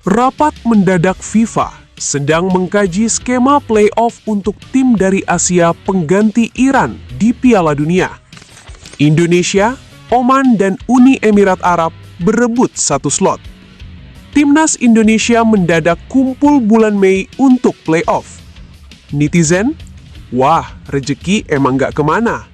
Rapat mendadak FIFA sedang mengkaji skema playoff untuk tim dari Asia pengganti Iran di Piala Dunia. Indonesia, Oman, dan Uni Emirat Arab berebut satu slot. Timnas Indonesia mendadak kumpul bulan Mei untuk playoff. Netizen, wah, rejeki emang gak kemana.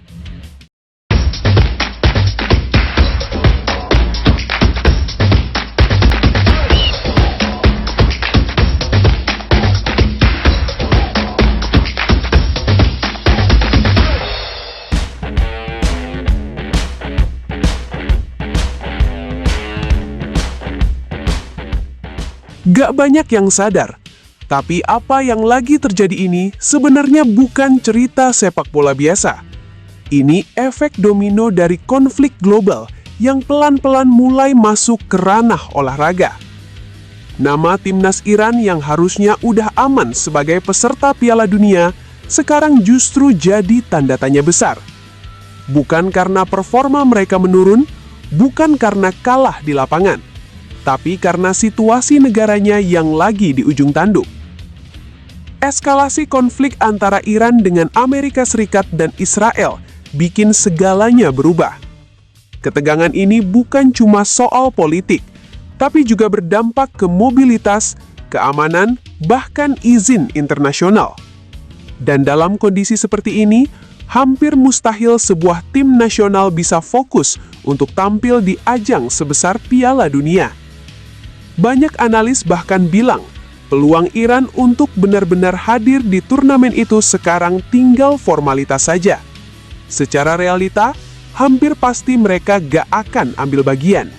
Gak banyak yang sadar, tapi apa yang lagi terjadi ini sebenarnya bukan cerita sepak bola biasa. Ini efek domino dari konflik global yang pelan-pelan mulai masuk ke ranah olahraga. Nama timnas Iran yang harusnya udah aman sebagai peserta Piala Dunia sekarang justru jadi tanda tanya besar. Bukan karena performa mereka menurun, bukan karena kalah di lapangan, tapi karena situasi negaranya yang lagi di ujung tanduk. Eskalasi konflik antara Iran dengan Amerika Serikat dan Israel bikin segalanya berubah. Ketegangan ini bukan cuma soal politik, tapi juga berdampak ke mobilitas, keamanan, bahkan izin internasional. Dan dalam kondisi seperti ini, hampir mustahil sebuah tim nasional bisa fokus untuk tampil di ajang sebesar Piala Dunia. Banyak analis bahkan bilang, peluang Iran untuk benar-benar hadir di turnamen itu sekarang tinggal formalitas saja. Secara realita, hampir pasti mereka gak akan ambil bagian.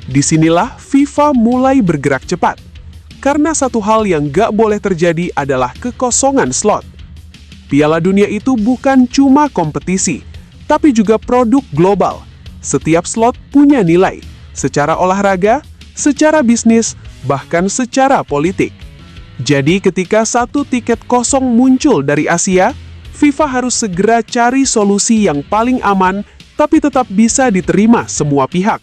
Disinilah FIFA mulai bergerak cepat, karena satu hal yang gak boleh terjadi adalah kekosongan slot. Piala Dunia itu bukan cuma kompetisi, tapi juga produk global. Setiap slot punya nilai, secara olahraga, secara bisnis, bahkan secara politik. Jadi ketika satu tiket kosong muncul dari Asia, FIFA harus segera cari solusi yang paling aman tapi tetap bisa diterima semua pihak.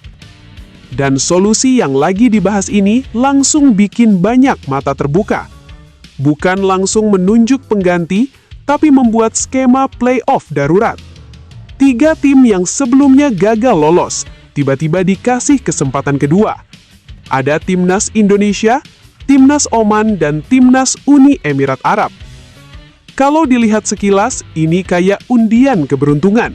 Dan solusi yang lagi dibahas ini langsung bikin banyak mata terbuka. Bukan langsung menunjuk pengganti, tapi membuat skema playoff darurat. 3 tim yang sebelumnya gagal lolos, tiba-tiba dikasih kesempatan kedua. Ada Timnas Indonesia, Timnas Oman, dan Timnas Uni Emirat Arab. Kalau dilihat sekilas, ini kayak undian keberuntungan.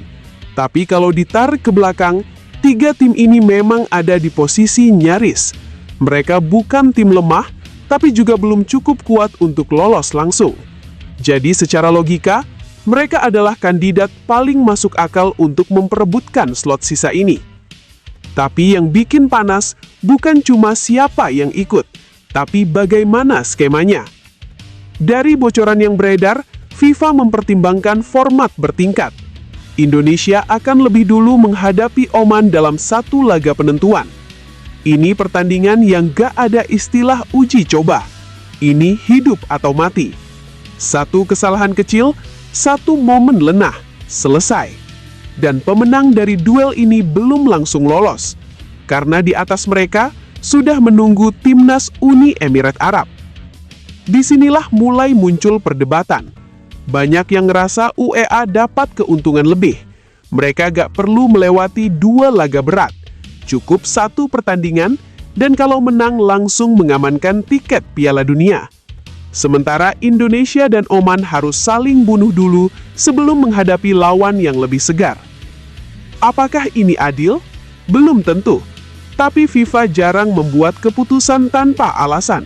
Tapi kalau ditarik ke belakang, 3 tim ini memang ada di posisi nyaris. Mereka bukan tim lemah, tapi juga belum cukup kuat untuk lolos langsung. Jadi secara logika, mereka adalah kandidat paling masuk akal untuk memperebutkan slot sisa ini. Tapi yang bikin panas bukan cuma siapa yang ikut, tapi bagaimana skemanya. Dari bocoran yang beredar, FIFA mempertimbangkan format bertingkat. Indonesia akan lebih dulu menghadapi Oman dalam satu laga penentuan. Ini pertandingan yang gak ada istilah uji coba. Ini hidup atau mati. Satu kesalahan kecil, satu momen lengah, selesai. Dan pemenang dari duel ini belum langsung lolos, karena di atas mereka sudah menunggu Timnas Uni Emirat Arab. Disinilah mulai muncul perdebatan. Banyak yang ngerasa UEA dapat keuntungan lebih. Mereka gak perlu melewati 2 laga berat, cukup 1 pertandingan, dan kalau menang langsung mengamankan tiket Piala Dunia. Sementara Indonesia dan Oman harus saling bunuh dulu sebelum menghadapi lawan yang lebih segar. Apakah ini adil? Belum tentu. Tapi FIFA jarang membuat keputusan tanpa alasan.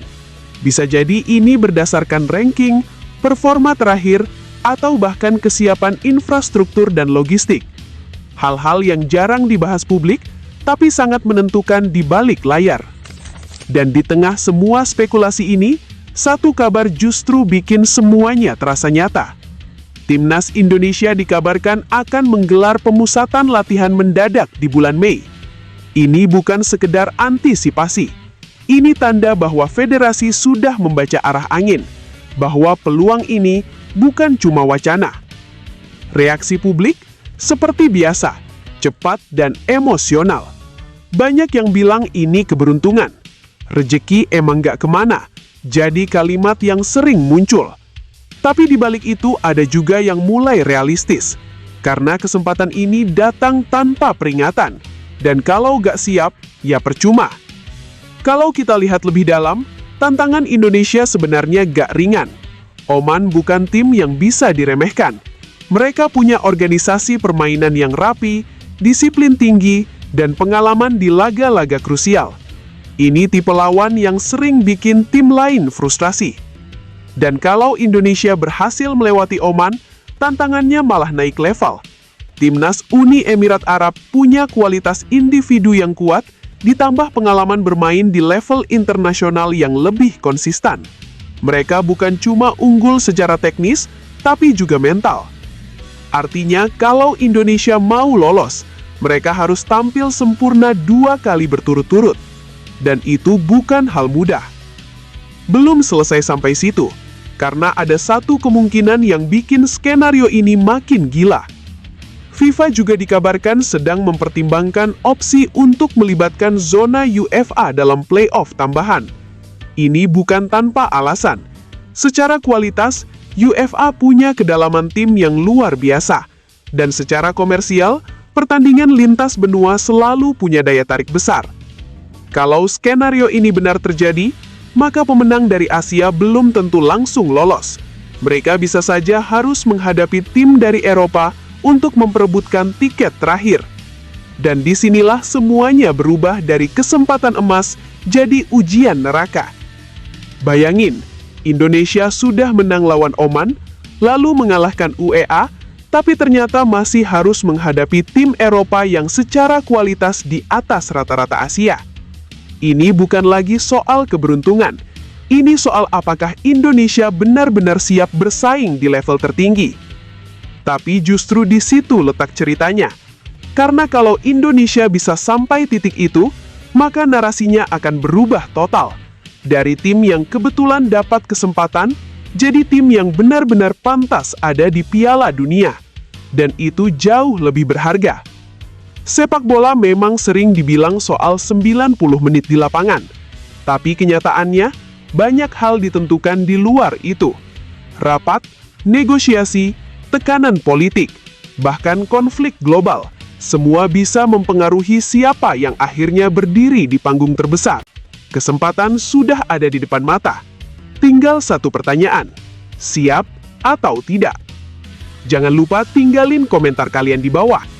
Bisa jadi ini berdasarkan ranking, performa terakhir, atau bahkan kesiapan infrastruktur dan logistik. Hal-hal yang jarang dibahas publik, tapi sangat menentukan di balik layar. Dan di tengah semua spekulasi ini, satu kabar justru bikin semuanya terasa nyata. Timnas Indonesia dikabarkan akan menggelar pemusatan latihan mendadak di bulan Mei. Ini bukan sekedar antisipasi. Ini tanda bahwa federasi sudah membaca arah angin, bahwa peluang ini bukan cuma wacana. Reaksi publik seperti biasa, cepat dan emosional. Banyak yang bilang ini keberuntungan. Rejeki emang gak kemana, jadi kalimat yang sering muncul. Tapi di balik itu ada juga yang mulai realistis, karena kesempatan ini datang tanpa peringatan, dan kalau gak siap, ya percuma. Kalau kita lihat lebih dalam, tantangan Indonesia sebenarnya gak ringan. Oman bukan tim yang bisa diremehkan. Mereka punya organisasi permainan yang rapi, disiplin tinggi, dan pengalaman di laga-laga krusial. Ini tipe lawan yang sering bikin tim lain frustrasi. Dan kalau Indonesia berhasil melewati Oman, tantangannya malah naik level. Timnas Uni Emirat Arab punya kualitas individu yang kuat, ditambah pengalaman bermain di level internasional yang lebih konsisten. Mereka bukan cuma unggul secara teknis, tapi juga mental. Artinya, kalau Indonesia mau lolos, mereka harus tampil sempurna 2 kali berturut-turut. Dan itu bukan hal mudah. Belum selesai sampai situ, karena ada satu kemungkinan yang bikin skenario ini makin gila. FIFA juga dikabarkan sedang mempertimbangkan opsi untuk melibatkan zona UEFA dalam playoff tambahan. Ini bukan tanpa alasan. Secara kualitas, UEFA punya kedalaman tim yang luar biasa. Dan secara komersial, pertandingan lintas benua selalu punya daya tarik besar. Kalau skenario ini benar terjadi, maka pemenang dari Asia belum tentu langsung lolos. Mereka bisa saja harus menghadapi tim dari Eropa untuk memperebutkan tiket terakhir. Dan disinilah semuanya berubah dari kesempatan emas jadi ujian neraka. Bayangin, Indonesia sudah menang lawan Oman, lalu mengalahkan UEA, tapi ternyata masih harus menghadapi tim Eropa yang secara kualitas di atas rata-rata Asia. Ini bukan lagi soal keberuntungan. Ini soal apakah Indonesia benar-benar siap bersaing di level tertinggi. Tapi justru di situ letak ceritanya. Karena kalau Indonesia bisa sampai titik itu, maka narasinya akan berubah total. Dari tim yang kebetulan dapat kesempatan, jadi tim yang benar-benar pantas ada di Piala Dunia. Dan itu jauh lebih berharga. Sepak bola memang sering dibilang soal 90 menit di lapangan. Tapi kenyataannya, banyak hal ditentukan di luar itu. Rapat, negosiasi, tekanan politik, bahkan konflik global. Semua bisa mempengaruhi siapa yang akhirnya berdiri di panggung terbesar. Kesempatan sudah ada di depan mata. Tinggal satu pertanyaan, siap atau tidak? Jangan lupa tinggalin komentar kalian di bawah.